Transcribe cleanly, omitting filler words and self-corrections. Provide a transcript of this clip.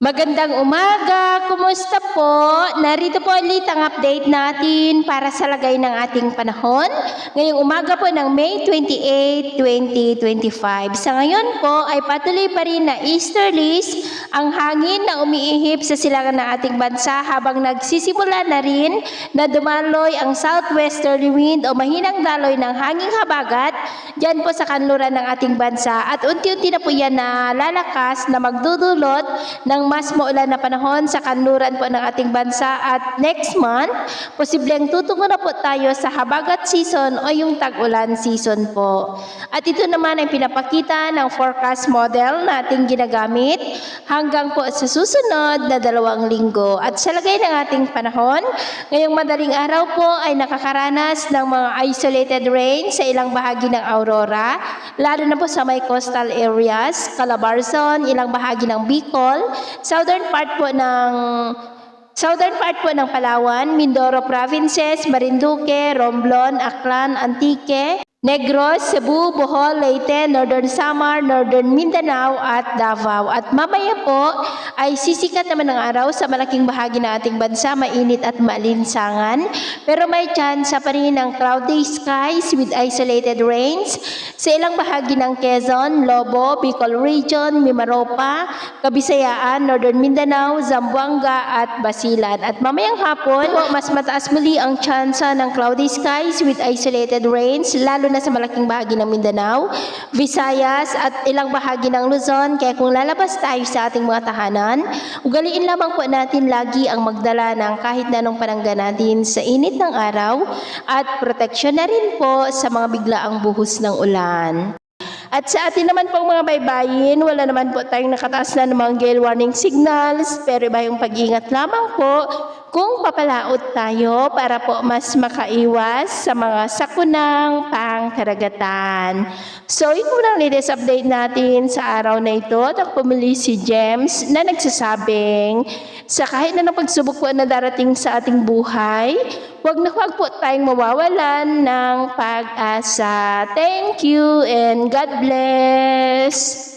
Magandang umaga! Kumusta po? Narito po ulit ang update natin para sa lagay ng ating panahon. Ngayong umaga po ng May 28, 2025. Sa ngayon po ay patuloy pa rin na easterlies ang hangin na umiihip sa silangan ng ating bansa habang nagsisimula na rin na dumaloy ang southwesterly wind o mahinang daloy ng hanging habagat dyan po sa kanluran ng ating bansa. At unti-unti na po yan na lalakas na magdudulot ng mas maulan na panahon sa kanluran po ng ating bansa at next month, posibleng tutungo na po tayo sa habagat season o yung tag-ulan season po. At ito naman ay pinapakita ng forecast model na ating ginagamit hanggang po sa susunod na 2 linggo. At sa lagay ng ating panahon, ngayong madaling araw po ay nakakaranas ng mga isolated rain sa ilang bahagi ng Aurora, lalo na po sa may coastal areas, Calabarzon, ilang bahagi ng Bicol, southern part po ng Palawan, Mindoro provinces, Marinduque, Romblon, Aklan, Antique, Negros, Cebu, Bohol, Leyte, Northern Samar, Northern Mindanao at Davao. At mamaya po ay sisikat naman ng araw sa malaking bahagi ng ating bansa, mainit at maalinsangan. Pero may tsansa pa rin ng cloudy skies with isolated rains sa ilang bahagi ng Quezon, Lobo, Bicol Region, Mimaropa, Kabisayaan, Northern Mindanao, Zamboanga at Basilan. At mamayang hapon, mas mataas muli ang tsansa ng cloudy skies with isolated rains, lalo na sa malaking bahagi ng Mindanao, Visayas at ilang bahagi ng Luzon. Kaya kung lalabas tayo sa ating mga tahanan, ugaliin lamang po natin lagi ang magdala ng kahit na anong panangga natin sa init ng araw at proteksyon na rin po sa mga biglaang buhos ng ulan. At sa atin naman pong mga baybayin, wala naman po tayong nakataas na namang gale warning signals, pero iba yung pag-iingat lamang po kung papalaot tayo para po mas makaiwas sa mga sakunang pangkaragatan. So, ito lang latest update natin sa araw na ito. At pumili si James na nagsasabing sa kahit na ng pagsubok po na darating sa ating buhay, huwag na huwag po tayong mawawalan ng pag-asa. Thank you and God bless!